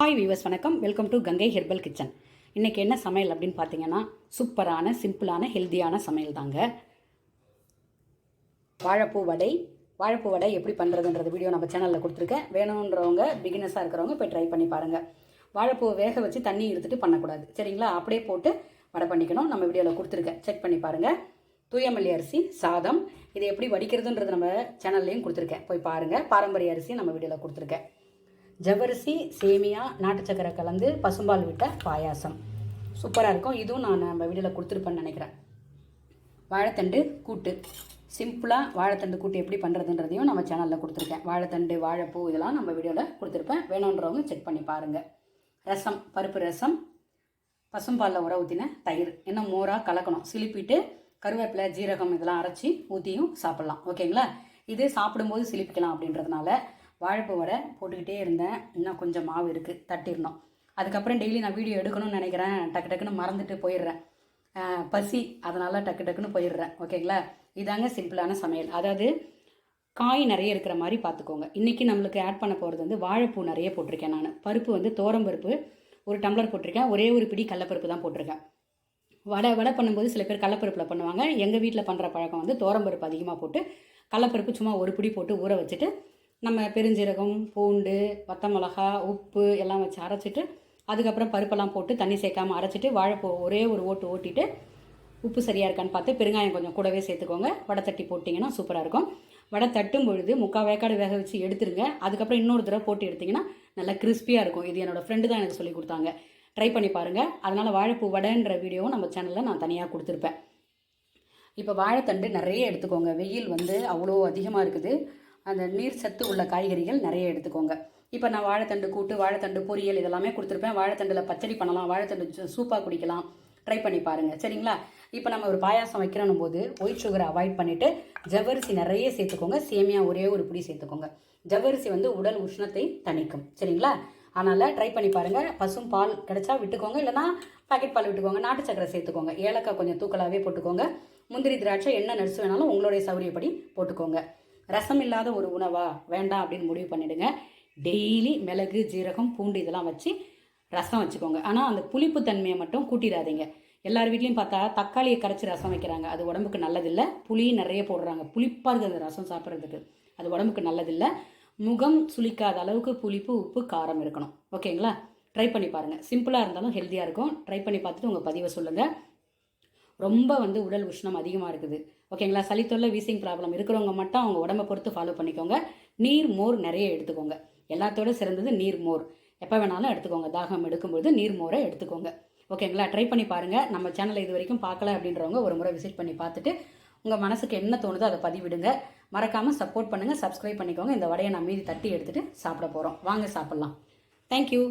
Hi viewers, வணக்கம். Welcome to Gangai herbal kitchen. இன்றைக்கி என்ன சமையல் அப்படின்னு பார்த்தீங்கன்னா, சூப்பரான சிம்பிளான ஹெல்த்தியான சமையல் தாங்க. வாழைப்பூ வடை எப்படி பண்ணுறதுன்றது வீடியோ நம்ம சேனலில் கொடுத்துருக்கேன். வேணுன்றவங்க பிகினஸாக இருக்கிறவங்க போய் ட்ரை பண்ணி பாருங்கள். வாழைப்பூவை வேக வச்சு தண்ணி எடுத்துகிட்டு பண்ணக்கூடாது, சரிங்களா? அப்படியே போட்டு வடை பண்ணிக்கணும். நம்ம வீடியோவில் கொடுத்துருக்கேன், செக் பண்ணி பாருங்கள். தூயமல்லி அரிசி சாதம், இதை எப்படி வடிக்கிறதுன்றது நம்ம சேனல்லையும் கொடுத்துருக்கேன், போய் பாருங்கள். பாரம்பரிய அரிசி நம்ம வீடியோவில் கொடுத்துருக்கேன். ஜவ்வரிசி, சேமியா, நாட்டு சக்கரை கலந்து பசும்பால் விட்ட பாயாசம் சூப்பராக இருக்கும். இதுவும் நான் நம்ம வீடியோவில் கொடுத்துருப்பேன்னு நினைக்கிறேன். வாழைத்தண்டு கூட்டு, சிம்பிளாக வாழைத்தண்டு கூட்டு எப்படி பண்ணுறதுன்றதையும் நம்ம சேனலில் கொடுத்துருக்கேன். வாழைத்தண்டு, வாழைப்பூ இதெல்லாம் நம்ம வீடியோவில் கொடுத்துருப்பேன். வேணுன்றவங்க செக் பண்ணி பாருங்கள். ரசம், பருப்பு ரசம், பசும்பாலில் உர ஊற்றின தயிர், இன்னும் மோராக கலக்கணும். சிலிப்பிட்டு கருவேப்பிலை, ஜீரகம் இதெல்லாம் அரைச்சி ஊற்றியும் சாப்பிட்லாம், ஓகேங்களா? இது சாப்பிடும்போது சிலிப்பிக்கலாம் அப்படின்றதுனால வாழைப்பூ வடை போட்டுக்கிட்டே இருந்தேன். இன்னும் கொஞ்சம் மாவு இருக்குது, தட்டிடணும். அதுக்கப்புறம் டெய்லி நான் வீடியோ எடுக்கணும்னு நினைக்கிறேன், டக்குன்னு மறந்துட்டு போயிடுறேன். பசி, அதனால் டக்குன்னு போயிடுறேன், ஓகேங்களா? இதாங்க சிம்பிளான சமையல். அதாவது காய் நிறைய இருக்கிற மாதிரி பார்த்துக்கோங்க. இன்றைக்கி நம்மளுக்கு ஆட் பண்ண போகிறது வந்து வாழைப்பூ நிறைய போட்டிருக்கேன். நான் பருப்பு வந்து பருப்பு ஒரு டம்ளர் போட்டிருக்கேன். ஒரே ஒரு பிடி கடலப்பருப்பு தான் போட்டிருக்கேன். வடை பண்ணும்போது சில பேர் கடலப்பருப்பில் பண்ணுவாங்க. எங்கள் வீட்டில் பண்ணுற பழக்கம் வந்து பருப்பு அதிகமாக போட்டு கடலப்பருப்பு சும்மா ஒரு பிடி போட்டு ஊற வச்சுட்டு நம்ம பெருஞ்சீரகம், பூண்டு, வத்த மிளகா, உப்பு எல்லாம் வச்சு அரைச்சிட்டு அதுக்கப்புறம் பருப்பெல்லாம் போட்டு தண்ணி சேர்க்காமல் அரைச்சிட்டு வாழைப்பூ ஒரே ஒரு ஓட்டிட்டு உப்பு சரியாக இருக்கான்னு பார்த்து பெருங்காயம் கொஞ்சம் கூடவே சேர்த்துக்கோங்க. வடை தட்டி போட்டிங்கன்னா சூப்பராக இருக்கும். வடை தட்டும் பொழுது 3/4 வேக்காடு வேக வச்சு எடுத்துருங்க. அதுக்கப்புறம் இன்னொரு தடவை போட்டு எடுத்திங்கன்னா நல்லா கிறிஸ்பியாக இருக்கும். இது என்னோடய ஃப்ரெண்டு தான் எனக்கு சொல்லி கொடுத்தாங்க. ட்ரை பண்ணி பாருங்கள். அதனால் வாழைப்பூ வடைன்ற வீடியோவும் நம்ம சேனலில் நான் தனியாக கொடுத்துருப்பேன். இப்போ வாழைத்தண்டு நிறைய எடுத்துக்கோங்க. வெயில் வந்து அவ்வளோ அதிகமாக இருக்குது. அந்த நீர் சத்து உள்ள காய்கறிகள் நிறைய எடுத்துக்கோங்க. இப்போ நான் வாழைத்தண்டு கூட்டு, வாழைத்தண்டு பொரியல் இதெல்லாமே கொடுத்துருப்பேன். வாழைத்தண்டில் பச்சடி பண்ணலாம், வாழைத்தண்டு சூப்பாக குடிக்கலாம். ட்ரை பண்ணி பாருங்கள், சரிங்களா? இப்போ நம்ம ஒரு பாயாசம் வைக்கிறோம் போது ஒயிட் சுகரை அவாய்ட் பண்ணிவிட்டு ஜவ்வரிசி நிறைய சேர்த்துக்கோங்க. சேமியா ஒரே ஒரு பிடி சேர்த்துக்கோங்க. ஜவ்வரிசி வந்து உடல் உஷ்ணத்தை தணிக்கும், சரிங்களா? அதனால் ட்ரை பண்ணி பாருங்கள். பசும் பால் கிடைச்சா விட்டுக்கோங்க, இல்லைனா பாக்கெட் பால் விட்டுக்கோங்க. நாட்டு சக்கரை சேர்த்துக்கோங்க. ஏலக்காய் கொஞ்சம் தூக்கலாகவே போட்டுக்கோங்க. முந்திரி, திராட்சை, எண்ணெய், நட்ஸ் வேணாலும் உங்களுடைய சௌரியப்படி போட்டுக்கோங்க. ரசம் இல்லாத ஒரு உணவா வேண்டாம் அப்படின்னு முடிவு பண்ணிவிடுங்க. டெய்லி மிளகு, ஜீரகம், பூண்டு இதெல்லாம் வச்சு ரசம் வச்சுக்கோங்க. ஆனால் அந்த புளிப்பு தன்மையை மட்டும் கூட்டிடாதீங்க. எல்லார் வீட்லேயும் பார்த்தா தக்காளியை கரைச்சி ரசம் வைக்கிறாங்க. அது உடம்புக்கு நல்லதில்லை. புளி நிறைய போடுறாங்க. புளிப்பாக இருக்குது அந்த ரசம் சாப்பிட்றதுக்கு. அது உடம்புக்கு நல்லதில்லை. முகம் சுளிக்காத அளவுக்கு புளிப்பு, உப்பு, காரம் இருக்கணும், ஓகேங்களா? ட்ரை பண்ணி பாருங்கள். சிம்பிளாக இருந்தாலும் ஹெல்த்தியாக இருக்கும். ட்ரை பண்ணி பார்த்துட்டு உங்கள் பதிவை சொல்லுங்கள். ரொம்ப வந்து உடல் உஷ்ணம் அதிகமாக இருக்குது, ஓகேங்களா? சளித்தொல்லை, வீசிங் ப்ராப்ளம் இருக்கிறவங்க மட்டும் அவங்க உடம்பை பொறுத்து ஃபாலோ பண்ணிக்கோங்க. நீர், மோர் நிறைய எடுத்துக்கோங்க. எல்லாத்தோட சிறந்தது நீர், மோர். எப்போ வேணாலும் எடுத்துக்கோங்க. தாகம் எடுக்கும்போது நீர், மோரை எடுத்துக்கோங்க, ஓகேங்களா? ட்ரை பண்ணி பாருங்கள். நம்ம சேனலை இது வரைக்கும் பார்க்கல அப்படின்றவங்க ஒரு முறை விசிட் பண்ணி பார்த்துட்டு உங்கள் மனசுக்கு என்ன தோணுதோ அதை பதிவிடுங்க. மறக்காமல் சப்போர்ட் பண்ணுங்கள், சப்ஸ்கிரைப் பண்ணிக்கோங்க. இந்த வடையை நான் மீதி தட்டி எடுத்துகிட்டு சாப்பிட போகிறோம். வாங்க சாப்பிட்லாம். தேங்க்யூ.